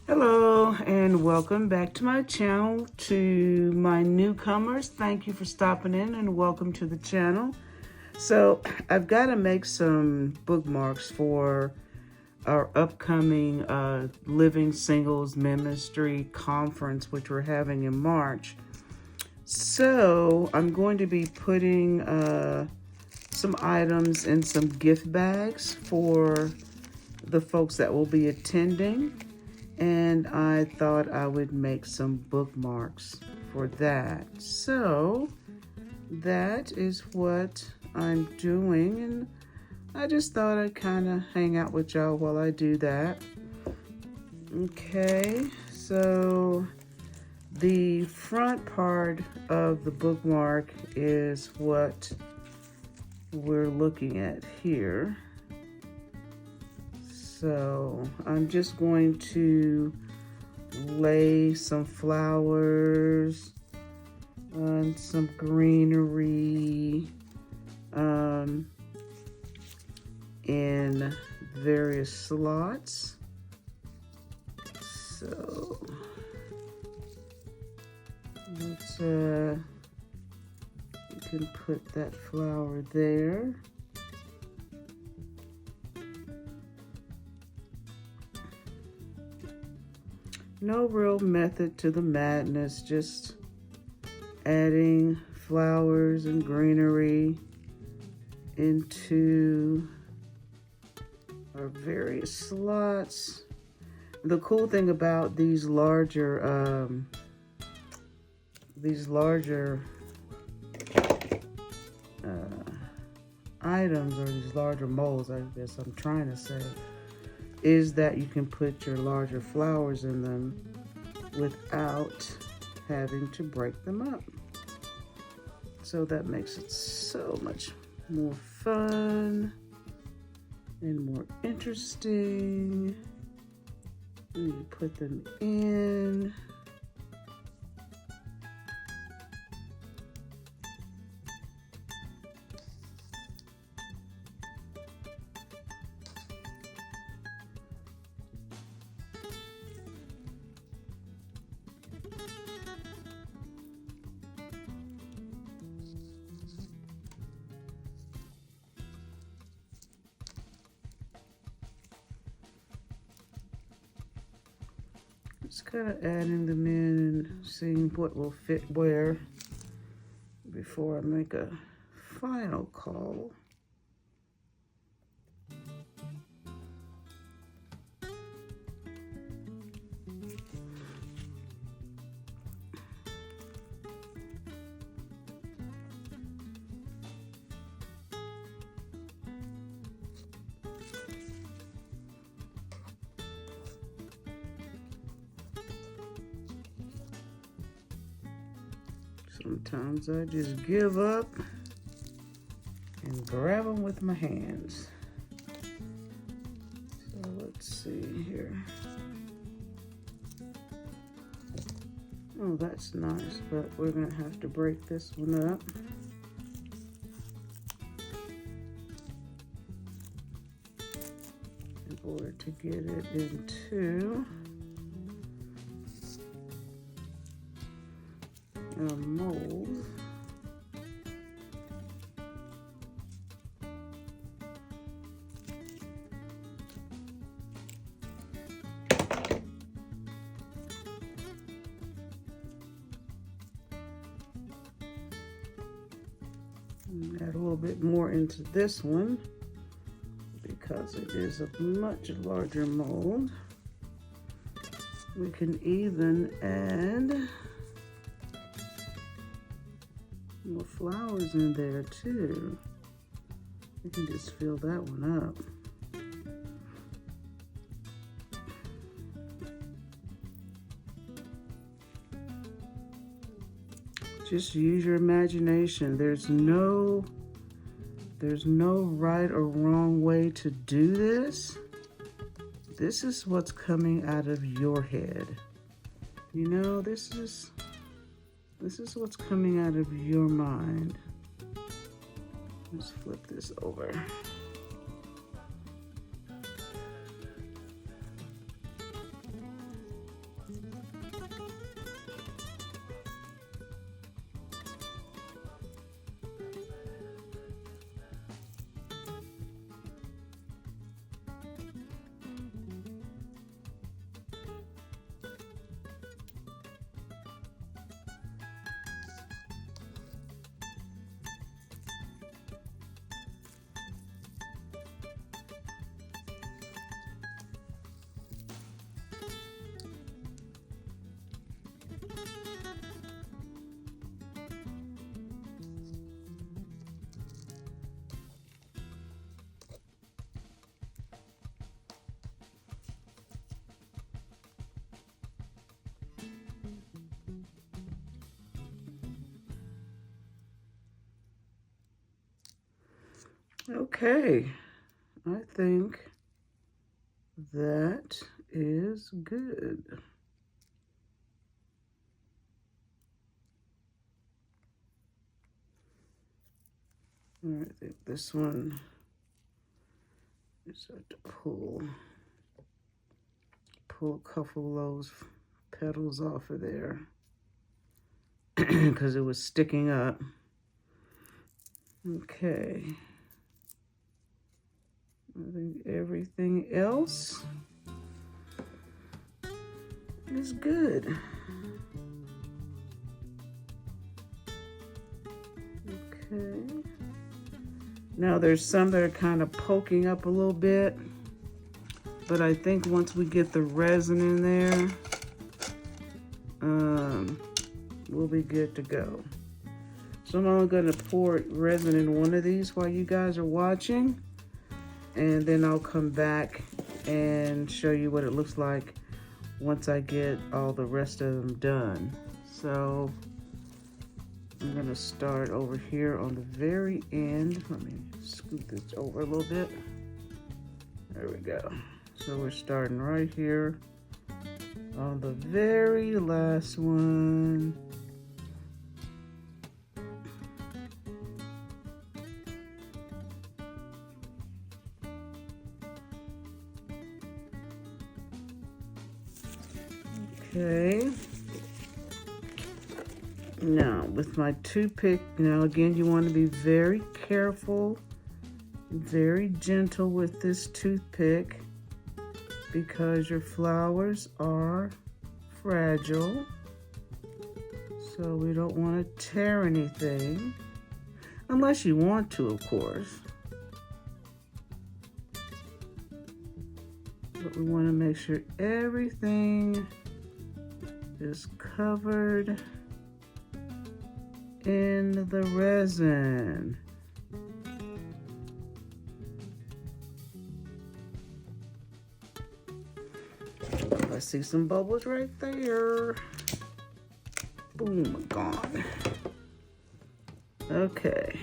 Hello and welcome back to my channel. To my newcomers, thank you for stopping in and welcome to the channel. So I've got to make some bookmarks for our upcoming Living Singles Ministry Conference, which we're having in March. So I'm going to be putting some items in some gift bags for the folks that will be attending. And I thought I would make some bookmarks for that. So that is what I'm doing, and I just thought I'd kind of hang out with y'all while I do that. Okay, so the front part of the bookmark is what we're looking at here. So I'm just going to lay some flowers and some greenery in various slots. So let's you can put that flower there. No real method to the madness, just adding flowers and greenery into our various slots. The cool thing about these larger items, or these larger molds, I guess I'm trying to say, is that you can put your larger flowers in them without having to break them up. So that makes it so much more fun and more interesting. And you put them in. Just kind of adding them in and seeing what will fit where before I make a final call. Sometimes I just give up and grab them with my hands. So let's see here. Oh, that's nice, but we're gonna have to break this one up. In order to get it into a mold. Add a little bit more into this one because it is a much larger mold. We can even add more flowers in there too. You can just fill that one up. Just use your imagination. There's no right or wrong way to do this. This is what's coming out of your head. You know, this is what's coming out of your mind. Let's flip this over. Okay, I think that is good. All right, I think this one is have to pull a couple of those petals off of there because it was sticking up. Okay. I think everything else is good. Okay. Now there's some that are kind of poking up a little bit, but I think once we get the resin in there, we'll be good to go. So I'm only gonna pour resin in one of these while you guys are watching, and then I'll come back and show you what it looks like once I get all the rest of them done. So I'm gonna start over here on the very end. Let me scoot this over a little bit. There we go. So we're starting right here on the very last one. Okay. Now with my toothpick, now again, you want to be very careful, very gentle with this toothpick because your flowers are fragile. So we don't want to tear anything, unless you want to, of course. But we want to make sure everything is covered in the resin. I see some bubbles right there. Boom, gone. Okay.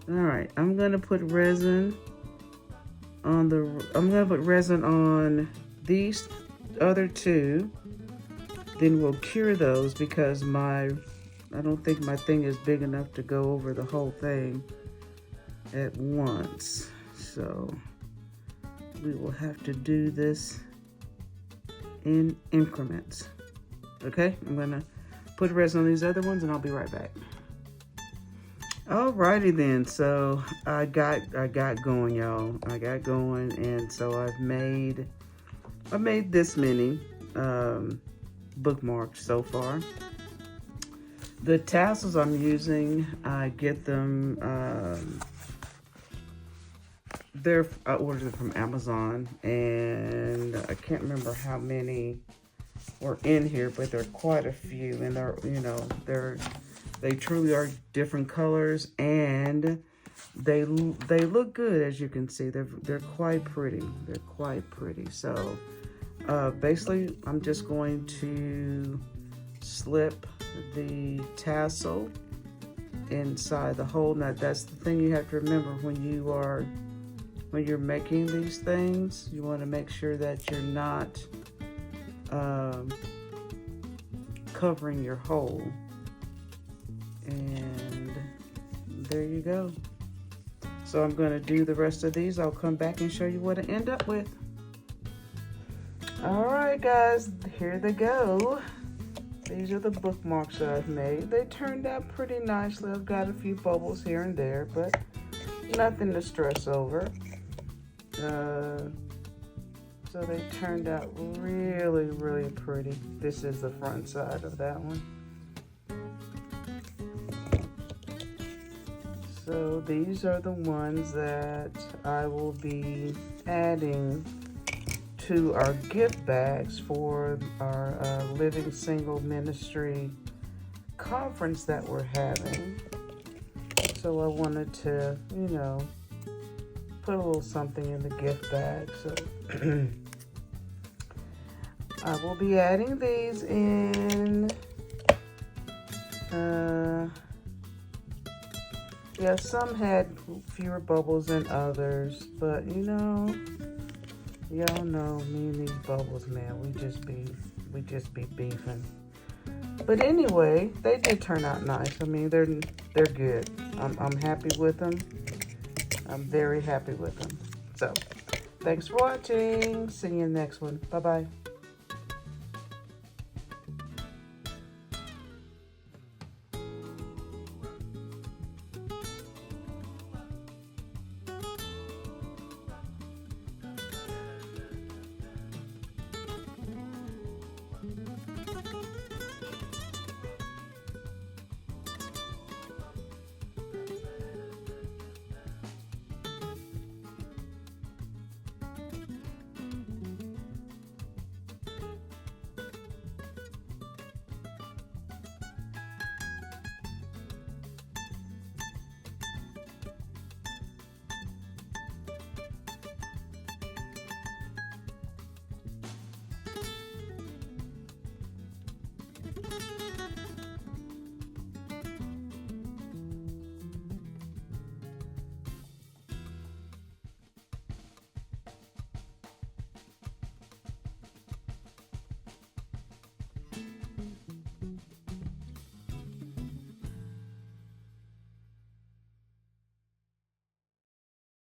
All right, I'm gonna put resin on these other two. Then we'll cure those because I don't think my thing is big enough to go over the whole thing at once. So we will have to do this in increments. Okay, I'm gonna put resin on these other ones and I'll be right back. Alrighty then, so I got going, y'all. I got going, and so I made this many bookmarks so far. The tassels I'm using, I get them, I ordered them from Amazon, and I can't remember how many were in here, but there are quite a few, and they truly are different colors, and they look good, as you can see. They're quite pretty. They're quite pretty. So basically, I'm just going to slip the tassel inside the hole. Now that's the thing you have to remember when you're making these things. You want to make sure that you're not covering your hole. And there you go. So I'm going to do the rest of these. I'll come back and show you what I end up with. All right, guys, here they go. These are the bookmarks that I've made. They turned out pretty nicely. I've got a few bubbles here and there, but nothing to stress over. So they turned out really, really pretty. This is the front side of that one. So these are the ones that I will be adding to our gift bags for our Living Single Ministry conference that we're having. So I wanted to, put a little something in the gift bag. So I will be adding these in Yeah, some had fewer bubbles than others, but you know, y'all know me and these bubbles, man. We just be beefing. But anyway, they did turn out nice. I mean, they're good. I'm happy with them. I'm very happy with them. So, thanks for watching. See you in the next one. Bye bye.